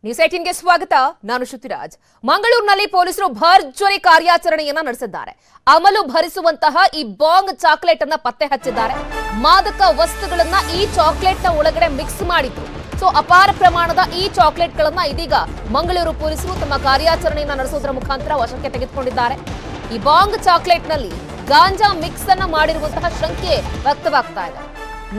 News 18ಗೆ ಸ್ವಾಗತ. ನಾನು ಶ್ರುತಿರಾಜ್. ಮಂಗಳೂರಿನಲ್ಲಿ ಪೊಲೀಸರು ಭರ್ಜರಿ ಕಾರ್ಯಾಚರಣೆಯನ್ನ ನಡೆಸಿದ್ದಾರೆ. ಅಮಲು ಭರಿಸುವಂತಹ ಈ ಬಾಂಗ್ ಚಾಕ್ಲೇಟ್ ಅನ್ನ ಪತ್ತೆ ಹಚ್ಚಿದ್ದಾರೆ. ಮಾದಕ ವಸ್ತುಗಳನ್ನ ಈ ಚಾಕ್ಲೇಟ್ ನ ಒಳಗಡೆ ಮಿಕ್ಸ್ ಮಾಡಿದ್ರು. ಅಪಾರ ಪ್ರಮಾಣದ ಈ ಚಾಕ್ಲೇಟ್ ಗಳನ್ನ ಇದೀಗ ಮಂಗಳೂರು ಪೊಲೀಸರು ತಮ್ಮ ಕಾರ್ಯಾಚರಣೆಯನ್ನ ನಡೆಸೋದ್ರ ಮುಖಾಂತರ ವಶಕ್ಕೆ ತೆಗೆದುಕೊಂಡಿದ್ದಾರೆ. ಈ ಬಾಂಗ್ ಚಾಕ್ಲೇಟ್ ನಲ್ಲಿ ಗಾಂಜಾ ಮಿಕ್ಸ್ ಅನ್ನ ಮಾಡಿರುವಂತಹ ಶಂಕೆ ವ್ಯಕ್ತವಾಗ್ತಾ ಇದೆ.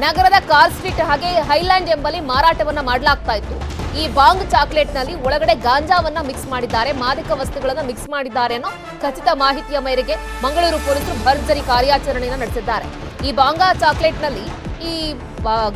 ನಗರದ ಕಾರ್ ಸ್ಟ್ರೀಟ್ ಹಾಗೆ ಹೈಲ್ಯಾಂಡ್ ಎಂಬಲ್ಲಿ ಮಾರಾಟವನ್ನ ಮಾಡಲಾಗ್ತಾ ಇತ್ತು. ಈ ಬಾಂಗ್ ಚಾಕ್ಲೇಟ್ ನಲ್ಲಿ ಒಳಗಡೆ ಗಾಂಜಾವನ್ನ ಮಿಕ್ಸ್ ಮಾಡಿದ್ದಾರೆ, ಮಾದಕ ವಸ್ತುಗಳನ್ನ ಮಿಕ್ಸ್ ಮಾಡಿದ್ದಾರೆ ಅನ್ನೋ ಖಚಿತ ಮಾಹಿತಿಯ ಮೇರೆಗೆ ಮಂಗಳೂರು ಪೊಲೀಸರು ಭರ್ಜರಿ ಕಾರ್ಯಾಚರಣೆಯನ್ನ ನಡೆಸಿದ್ದಾರೆ. ಈ ಬಾಂಗ್ ಚಾಕ್ಲೇಟ್ ನಲ್ಲಿ ಈ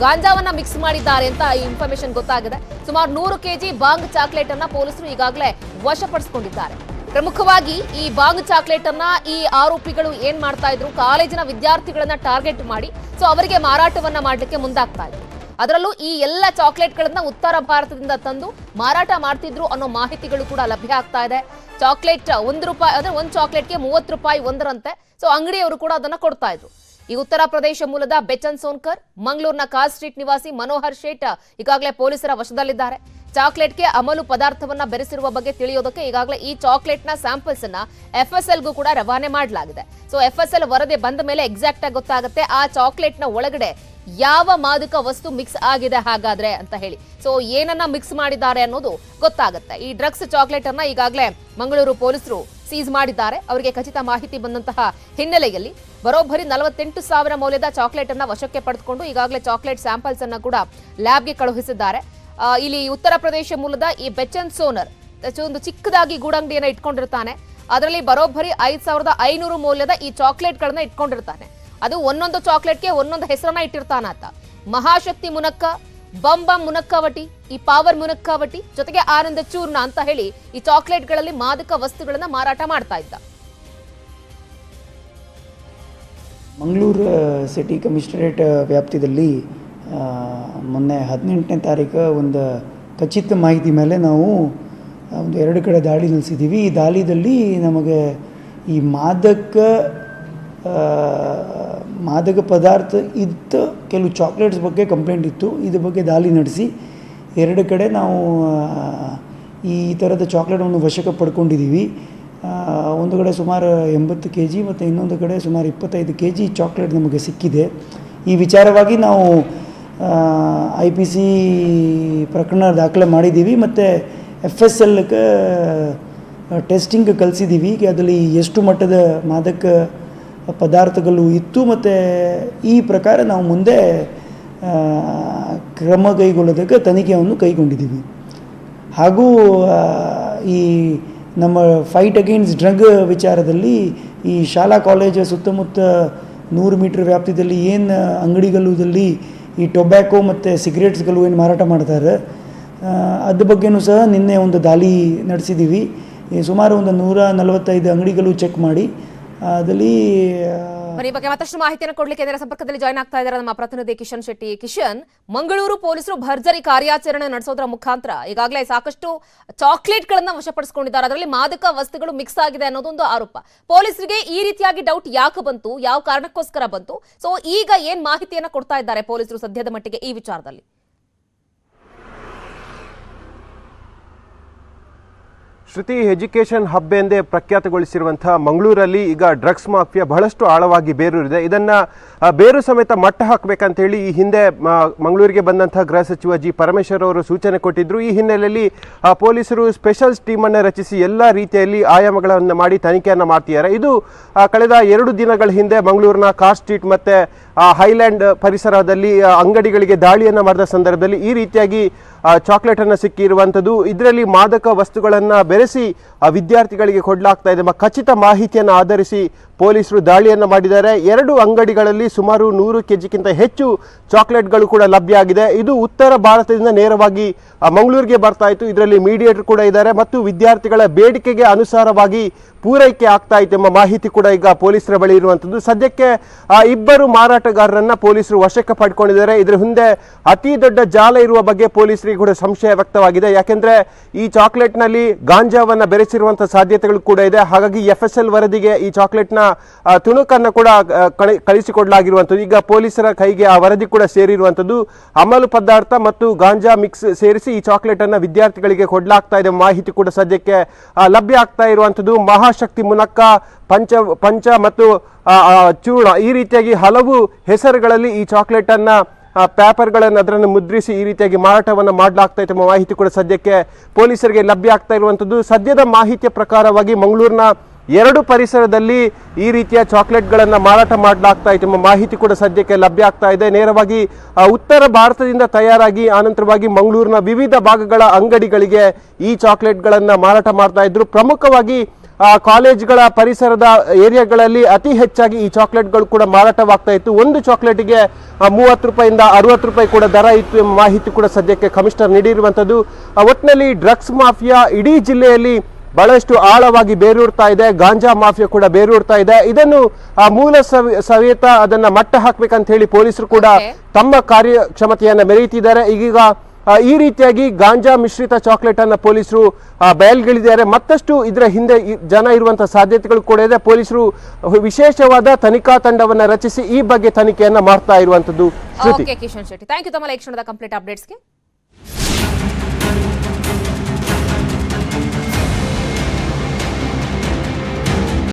ಗಾಂಜಾವನ್ನ ಮಿಕ್ಸ್ ಮಾಡಿದ್ದಾರೆ ಅಂತ ಈ ಇನ್ಫಾರ್ಮೇಶನ್ ಗೊತ್ತಾಗಿದೆ. ಸುಮಾರು 100 ಕೆಜಿ ಬಾಂಗ್ ಚಾಕ್ಲೇಟ್ ಅನ್ನ ಪೊಲೀಸರು ಈಗಾಗಲೇ ವಶಪಡಿಸಿಕೊಂಡಿದ್ದಾರೆ. ಪ್ರಮುಖವಾಗಿ ಈ ಬಾಂಗ್ ಚಾಕ್ಲೇಟ್ ಅನ್ನ ಈ ಆರೋಪಿಗಳು ಏನ್ ಮಾಡ್ತಾ ಇದ್ರು, ಕಾಲೇಜಿನ ವಿದ್ಯಾರ್ಥಿಗಳನ್ನ ಟಾರ್ಗೆಟ್ ಮಾಡಿ ಅವರಿಗೆ ಮಾರಾಟವನ್ನ ಮಾಡ್ಲಿಕ್ಕೆ ಮುಂದಾಗ್ತಾ ಇದ್ರು. ಅದರಲ್ಲೂ ಈ ಎಲ್ಲ ಚಾಕ್ಲೇಟ್ ಗಳನ್ನ ಉತ್ತರ ಭಾರತದಿಂದ ತಂದು ಮಾರಾಟ ಮಾಡ್ತಿದ್ರು ಅನ್ನೋ ಮಾಹಿತಿಗಳು ಕೂಡ ಲಭ್ಯ ಆಗ್ತಾ ಇದೆ. ಚಾಕ್ಲೇಟ್ ₹1 ಅಂದ್ರೆ ಒಂದು ಚಾಕ್ಲೇಟ್ಗೆ ₹30 ಒಂದರಂತೆ. ಅಂಗಡಿಯವರು ಕೂಡ ಅದನ್ನ ಕೊಡ್ತಾ ಇದ್ರು. ಈ ಉತ್ತರ ಪ್ರದೇಶ ಮೂಲದ ಬೆಚನ್ ಸೋನ್ಕರ್, ಮಂಗಳೂರಿನ ಕಾರ್ ಸ್ಟ್ರೀಟ್ ನಿವಾಸಿ ಮನೋಹರ್ ಶೇಟ್ ಈಗಾಗಲೇ ಪೊಲೀಸರ ವಶದಲ್ಲಿದ್ದಾರೆ. ಚಾಕ್ಲೇಟ್ಗೆ ಅಮಲು ಪದಾರ್ಥವನ್ನ ಬೆರೆಸಿರುವ ಬಗ್ಗೆ ತಿಳಿಯೋದಕ್ಕೆ ಈಗಾಗಲೇ ಈ ಚಾಕ್ಲೇಟ್ ನ ಸ್ಯಾಂಪಲ್ಸ್ ಅನ್ನ FSLಗೂ ಕೂಡ ರವಾನೆ ಮಾಡಲಾಗಿದೆ. FSL ವರದಿ ಬಂದ ಮೇಲೆ ಎಕ್ಸಾಕ್ಟ್ ಆಗಿ ಗೊತ್ತಾಗುತ್ತೆ ಆ ಚಾಕ್ಲೇಟ್ ನ ಒಳಗಡೆ ಯಾವ ಮಾದಕ ವಸ್ತು ಮಿಕ್ಸ್ ಆಗಿದೆ ಹಾಗಾದ್ರೆ ಅಂತ ಹೇಳಿ. ಏನನ್ನ ಮಿಕ್ಸ್ ಮಾಡಿದ್ದಾರೆ ಅನ್ನೋದು ಗೊತ್ತಾಗುತ್ತೆ. ಈ ಡ್ರಗ್ಸ್ ಚಾಕ್ಲೇಟ್ ಅನ್ನ ಈಗಾಗಲೇ ಮಂಗಳೂರು ಪೊಲೀಸರು ಸೀಸ್ ಮಾಡಿದ್ದಾರೆ. ಅವರಿಗೆ ಖಚಿತ ಮಾಹಿತಿ ಬಂದಂತಹ ಹಿನ್ನೆಲೆಯಲ್ಲಿ ಬರೋಬ್ಬರಿ 48,000 ಮೌಲ್ಯದ ಚಾಕ್ಲೇಟ್ ಅನ್ನ ವಶಕ್ಕೆ ಪಡೆದುಕೊಂಡು ಈಗಾಗಲೇ ಚಾಕ್ಲೇಟ್ ಸ್ಯಾಂಪಲ್ಸ್ ಅನ್ನ ಕೂಡ ಲ್ಯಾಬ್ಗೆ ಕಳುಹಿಸಿದ್ದಾರೆ. ಇಲ್ಲಿ ಉತ್ತರ ಪ್ರದೇಶ ಮೂಲದ ಈ ಬೆಚನ್ ಸೋನರ್ ಒಂದು ಚಿಕ್ಕದಾಗಿ ಗೂಡಂಗಡಿಯನ್ನ ಇಟ್ಕೊಂಡಿರ್ತಾನೆ. ಅದರಲ್ಲಿ ಬರೋಬ್ಬರಿ 5,500 ಮೌಲ್ಯದ ಈ ಚಾಕ್ಲೇಟ್ ಗಳನ್ನ ಇಟ್ಕೊಂಡಿರ್ತಾನೆ. ಅದು ಒಂದೊಂದು ಚಾಕ್ಲೇಟ್ಗೆ ಒಂದೊಂದು ಹೆಸರನ್ನ ಇಟ್ಟಿರ್ತಾನಂತ. ಮಹಾಶಕ್ತಿ ಮುನಕ್ಕ, ಬಂಬಂ ಮುನಕ್ಕವಟಿ, ಈ ಪಾವರ್ ಮುನಕ್ಕವಟಿ, ಜೊತೆಗೆ ಆನಂದ ಚೂರ್ಣ ಅಂತ ಹೇಳಿ ಈ ಚಾಕ್ಲೇಟ್ ಗಳಲ್ಲಿ ಮಾದಕ ವಸ್ತುಗಳನ್ನ ಮಾರಾಟ ಮಾಡ್ತಾ ಇದ್ದ. ಮಂಗಳೂರು ಸಿಟಿ ಕಮಿಷನರೇಟ್ ವ್ಯಾಪ್ತಿಯಲ್ಲಿ ಮೊನ್ನೆ 18ನೇ ತಾರೀಕು ಒಂದು ಖಚಿತ ಮಾಹಿತಿ ಮೇಲೆ ನಾವು ಒಂದು 2 ಕಡೆ ದಾಳಿ ನಡೆಸಿದ್ದೀವಿ. ಈ ದಾಳಿಯಲ್ಲಿ ನಮಗೆ ಈ ಮಾದಕ ಪದಾರ್ಥ ಇತ್ತು, ಕೆಲವು ಚಾಕ್ಲೇಟ್ಸ್ ಬಗ್ಗೆ ಕಂಪ್ಲೇಂಟ್ ಇತ್ತು. ಇದ್ರ ಬಗ್ಗೆ ದಾಳಿ ನಡೆಸಿ 2 ಕಡೆ ನಾವು ಈ ಥರದ ಚಾಕ್ಲೇಟನ್ನು ವಶಕ್ಕೆ ಪಡ್ಕೊಂಡಿದ್ದೀವಿ. ಒಂದು ಕಡೆ ಸುಮಾರು 80 kg ಮತ್ತು ಇನ್ನೊಂದು ಕಡೆ ಸುಮಾರು 25 kg ಚಾಕ್ಲೇಟ್ ನಮಗೆ ಸಿಕ್ಕಿದೆ. ಈ ವಿಚಾರವಾಗಿ ನಾವು IPC ಪ್ರಕರಣ ದಾಖಲೆ ಮಾಡಿದ್ದೀವಿ ಮತ್ತು FSLಗೆ ಟೆಸ್ಟಿಂಗ್ ಕಳಿಸಿದ್ದೀವಿ. ಅದರಲ್ಲಿ ಎಷ್ಟು ಮಟ್ಟದ ಮಾದಕ ಪದಾರ್ಥಗಳು ಇತ್ತು ಮತ್ತು ಈ ಪ್ರಕಾರ ನಾವು ಮುಂದೆ ಕ್ರಮ ಕೈಗೊಳ್ಳೋದಕ್ಕೆ ತನಿಖೆಯನ್ನು ಕೈಗೊಂಡಿದ್ದೀವಿ. ಹಾಗೂ ಈ ನಮ್ಮ ಫೈಟ್ ಅಗೇನ್ಸ್ಟ್ ಡ್ರಗ್ ವಿಚಾರದಲ್ಲಿ ಈ ಶಾಲಾ ಕಾಲೇಜು ಸುತ್ತಮುತ್ತ 100 ಮೀಟರ್ ವ್ಯಾಪ್ತಿಯಲ್ಲಿ ಏನು ಅಂಗಡಿಗಳಲ್ಲಿ ಈ ಟೊಬ್ಯಾಕೋ ಮತ್ತು ಸಿಗರೇಟ್ಸ್ಗಳು ಏನು ಮಾರಾಟ ಮಾಡ್ತಾರೆ ಅದ್ರ ಬಗ್ಗೆಯೂ ಸಹ ನಿನ್ನೆ ಒಂದು ದಾಳಿ ನಡೆಸಿದ್ದೀವಿ. ಸುಮಾರು ಒಂದು 145 ಅಂಗಡಿಗಳು ಚೆಕ್ ಮಾಡಿ ಅದರಲ್ಲಿ ಈ ಬಗ್ಗೆ ಮತ್ತಷ್ಟು ಮಾಹಿತಿಯನ್ನು ಕೊಡ್ಲಿಕ್ಕೆ ಇದರ ಸಂಪರ್ಕದಲ್ಲಿ ಜಾಯ್ನ್ ಆಗ್ತಾ ಇದ್ದಾರೆ ನಮ್ಮ ಪ್ರತಿನಿಧಿ ಕಿಶನ್ ಶೆಟ್ಟಿ. ಕಿಶನ್, ಮಂಗಳೂರು ಪೊಲೀಸರು ಭರ್ಜರಿ ಕಾರ್ಯಾಚರಣೆ ನಡೆಸೋದ್ರ ಮುಖಾಂತರ ಈಗಾಗಲೇ ಸಾಕಷ್ಟು ಚಾಕ್ಲೇಟ್ ಗಳನ್ನ ವಶಪಡಿಸಿಕೊಂಡಿದ್ದಾರೆ. ಅದರಲ್ಲಿ ಮಾದಕ ವಸ್ತುಗಳು ಮಿಕ್ಸ್ ಆಗಿದೆ ಅನ್ನೋದೊಂದು ಆರೋಪ. ಪೊಲೀಸರಿಗೆ ಈ ರೀತಿಯಾಗಿ ಡೌಟ್ ಯಾಕೆ ಬಂತು, ಯಾವ ಕಾರಣಕ್ಕೋಸ್ಕರ ಬಂತು? ಈಗ ಏನ್ ಮಾಹಿತಿಯನ್ನ ಕೊಡ್ತಾ ಇದ್ದಾರೆ ಪೊಲೀಸರು ಸದ್ಯದ ಮಟ್ಟಿಗೆ ಈ ವಿಚಾರದಲ್ಲಿ? ಶ್ರುತಿ, ಎಜುಕೇಷನ್ ಹಬ್ ಎಂದೇ ಪ್ರಖ್ಯಾತಗೊಳಿಸಿರುವಂತಹ ಮಂಗಳೂರಲ್ಲಿ ಈಗ ಡ್ರಗ್ಸ್ ಮಾಫಿಯಾ ಬಹಳಷ್ಟು ಆಳವಾಗಿ ಬೇರೂರಿದೆ. ಇದನ್ನು ಬೇರು ಸಮೇತ ಮಟ್ಟ ಹಾಕಬೇಕಂತ ಹೇಳಿ ಈ ಹಿಂದೆ ಮಂಗಳೂರಿಗೆ ಬಂದಂತಹ ಗೃಹ ಸಚಿವ ಜಿ ಪರಮೇಶ್ವರ್ ಅವರು ಸೂಚನೆ ಕೊಟ್ಟಿದ್ದರು. ಈ ಹಿನ್ನೆಲೆಯಲ್ಲಿ ಪೊಲೀಸರು ಸ್ಪೆಷಲ್ ಟೀಮನ್ನು ರಚಿಸಿ ಎಲ್ಲ ರೀತಿಯಲ್ಲಿ ಆಯಾಮಗಳನ್ನು ಮಾಡಿ ತನಿಖೆಯನ್ನು ಮಾಡ್ತಿದ್ದಾರೆ. ಇದು ಕಳೆದ 2 ದಿನಗಳ ಹಿಂದೆ ಮಂಗಳೂರಿನ ಕಾರ್ ಸ್ಟ್ರೀಟ್ ಮತ್ತು ಹೈಲ್ಯಾಂಡ್ ಪರಿಸರದಲ್ಲಿ ಅಂಗಡಿಗಳಿಗೆ ದಾಳಿಯನ್ನು ಮಾಡಿದ ಸಂದರ್ಭದಲ್ಲಿ ಈ ರೀತಿಯಾಗಿ ಚಾಕ್ಲೇಟನ್ನು ಸಿಕ್ಕಿರುವಂಥದ್ದು. ಇದರಲ್ಲಿ ಮಾದಕ ವಸ್ತುಗಳನ್ನು ಬೆರೆಸಿ ವಿದ್ಯಾರ್ಥಿಗಳಿಗೆ ಕೊಡಲಾಗ್ತಾ ಇದೆ ಎಂಬ ಖಚಿತ ಮಾಹಿತಿಯನ್ನು ಆಧರಿಸಿ ಪೊಲೀಸರು ದಾಳಿಯನ್ನು ಮಾಡಿದ್ದಾರೆ. 2 ಅಂಗಡಿಗಳಲ್ಲಿ ಸುಮಾರು 100 kgಕ್ಕಿಂತ ಹೆಚ್ಚು ಚಾಕ್ಲೇಟ್ಗಳು ಕೂಡ ಲಭ್ಯ ಆಗಿದೆ. ಇದು ಉತ್ತರ ಭಾರತದಿಂದ ನೇರವಾಗಿ ಮಂಗಳೂರಿಗೆ ಬರ್ತಾ ಇತ್ತು. ಇದರಲ್ಲಿ ಮೀಡಿಯೇಟರ್ ಕೂಡ ಇದ್ದಾರೆ ಮತ್ತು ವಿದ್ಯಾರ್ಥಿಗಳ ಬೇಡಿಕೆಗೆ ಅನುಸಾರವಾಗಿ ಪೂರೈಕೆ ಆಗ್ತಾ ಇತ್ತು ಎಂಬ ಮಾಹಿತಿ ಕೂಡ ಈಗ ಪೊಲೀಸರ ಬಳಿ ಇರುವಂಥದ್ದು. ಸದ್ಯಕ್ಕೆ 2 ಮಾರಾಟಗಾರರನ್ನ ಪೊಲೀಸರು ವಶಕ್ಕೆ ಪಡ್ಕೊಂಡಿದ್ದಾರೆ. ಇದರ ಹಿಂದೆ ಅತಿ ದೊಡ್ಡ ಜಾಲ ಇರುವ ಬಗ್ಗೆ ಪೊಲೀಸರಿಗೆ ಕೂಡ ಸಂಶಯ ವ್ಯಕ್ತವಾಗಿದೆ. ಯಾಕೆಂದ್ರೆ ಈ ಚಾಕ್ಲೇಟ್ನಲ್ಲಿ ಗಾಂಜಾವನ್ನ ಬೆರೆಸಿರುವಂತಹ ಸಾಧ್ಯತೆಗಳು ಕೂಡ ಇದೆ. ಹಾಗಾಗಿ FSL ವರದಿಗೆ ಈ ಚಾಕ್ಲೇಟ್ನ ತುಣುಕನ್ನು ಕೂಡ ಕಳಿಸಿಕೊಡಲಾಗಿರುವಂಥದ್ದು. ಈಗ ಪೊಲೀಸರ ಕೈಗೆ ಆ ವರದಿ ಕೂಡ ಸೇರಿರುವಂಥದ್ದು. ಅಮಲು ಪದಾರ್ಥ ಮತ್ತು ಗಾಂಜಾ ಮಿಕ್ಸ್ ಸೇರಿಸಿ ಈ ಚಾಕ್ಲೇಟ್ ಅನ್ನ ವಿದ್ಯಾರ್ಥಿಗಳಿಗೆ ಕೊಡಲಾಗ್ತಾ ಇದೆ. ಮಾಹಿತಿ ಕೂಡ ಸದ್ಯಕ್ಕೆ ಲಭ್ಯ ಆಗ್ತಾ ಇರುವಂಥದ್ದು. ಮಹಾಶಕ್ತಿ ಮುನಕ್ಕ, ಪಂಚ ಮತ್ತು ಚೂರ್ಣ ಈ ರೀತಿಯಾಗಿ ಹಲವು ಹೆಸರುಗಳಲ್ಲಿ ಈ ಚಾಕ್ಲೇಟ್ ಅನ್ನ ಪೇಪರ್ಗಳನ್ನು ಅದನ್ನು ಮುದ್ರಿಸಿ ಈ ರೀತಿಯಾಗಿ ಮಾರಾಟವನ್ನು ಮಾಡಲಾಗ್ತಾ ಇದೆ. ಮಾಹಿತಿ ಕೂಡ ಸದ್ಯಕ್ಕೆ ಪೊಲೀಸರಿಗೆ ಲಭ್ಯ ಆಗ್ತಾ ಇರುವಂಥದ್ದು. ಸದ್ಯದ ಮಾಹಿತಿಯ ಪ್ರಕಾರವಾಗಿ ಮಂಗಳೂರಿನ 2 ಪರಿಸರದಲ್ಲಿ ಈ ರೀತಿಯ ಚಾಕ್ಲೇಟ್ಗಳನ್ನು ಮಾರಾಟ ಮಾಡಲಾಗ್ತಾ ಇದೆ. ಮಾಹಿತಿ ಕೂಡ ಸದ್ಯಕ್ಕೆ ಲಭ್ಯ ಆಗ್ತಾ ಇದೆ. ನೇರವಾಗಿ ಉತ್ತರ ಭಾರತದಿಂದ ತಯಾರಾಗಿ ಆನಂತರವಾಗಿ ಮಂಗಳೂರಿನ ವಿವಿಧ ಭಾಗಗಳ ಅಂಗಡಿಗಳಿಗೆ ಈ ಚಾಕ್ಲೇಟ್ಗಳನ್ನು ಮಾರಾಟ ಮಾಡ್ತಾ ಇದ್ರು. ಪ್ರಮುಖವಾಗಿ ಕಾಲೇಜ್ಗಳ ಪರಿಸರದ ಏರಿಯಾಗಳಲ್ಲಿ ಅತಿ ಹೆಚ್ಚಾಗಿ ಈ ಚಾಕ್ಲೇಟ್ಗಳು ಕೂಡ ಮಾರಾಟವಾಗ್ತಾ ಇತ್ತು. ಒಂದು ಚಾಕ್ಲೇಟಿಗೆ 30 ರೂಪಾಯಿಂದ 60 ರೂಪಾಯಿ ಕೂಡ ದರ ಇತ್ತು ಎಂಬ ಮಾಹಿತಿ ಕೂಡ ಸದ್ಯಕ್ಕೆ ಕಮಿಷನರ್ ನೀಡಿರುವಂಥದ್ದು. ಒಟ್ಟಿನಲ್ಲಿ ಡ್ರಗ್ಸ್ ಮಾಫಿಯಾ ಇಡೀ ಜಿಲ್ಲೆಯಲ್ಲಿ ಬಹಳಷ್ಟು ಆಳವಾಗಿ ಬೇರೂರ್ತಾ ಇದೆ. ಗಾಂಜಾ ಮಾಫಿಯಾ ಕೂಡ ಬೇರೂರ್ತಾ ಇದೆ. ಇದನ್ನು ಮೂಲ ಸವೇತ ಅದನ್ನ ಮಟ್ಟ ಹಾಕ್ಬೇಕಂತ ಹೇಳಿ ಪೊಲೀಸರು ಕೂಡ ತಮ್ಮ ಕಾರ್ಯಕ್ಷಮತೆಯನ್ನ ಮೆರೆಯುತ್ತಿದ್ದಾರೆ. ಈಗೀಗ ಈ ರೀತಿಯಾಗಿ ಗಾಂಜಾ ಮಿಶ್ರಿತ ಚಾಕ್ಲೇಟ್ ಅನ್ನ ಪೊಲೀಸರು ಬಯಲ್ಗಿಳಿದ್ದಾರೆ. ಮತ್ತಷ್ಟು ಇದರ ಹಿಂದೆ ಜನ ಇರುವಂತಹ ಸಾಧ್ಯತೆಗಳು ಕೂಡ ಇದೆ. ಪೊಲೀಸರು ವಿಶೇಷವಾದ ತನಿಖಾ ತಂಡವನ್ನ ರಚಿಸಿ ಈ ಬಗ್ಗೆ ತನಿಖೆಯನ್ನ ಮಾಡ್ತಾ ಇರುವಂತದ್ದು. ಕಿಶನ್ ಶೆಟ್ಟಿ, ಥ್ಯಾಂಕ್ ಯು ತಮ್ಮ ಈ ಕ್ಷಣದ ಕಂಪ್ಲೀಟ್ ಅಪ್ಡೇಟ್ಸ್ಗೆ.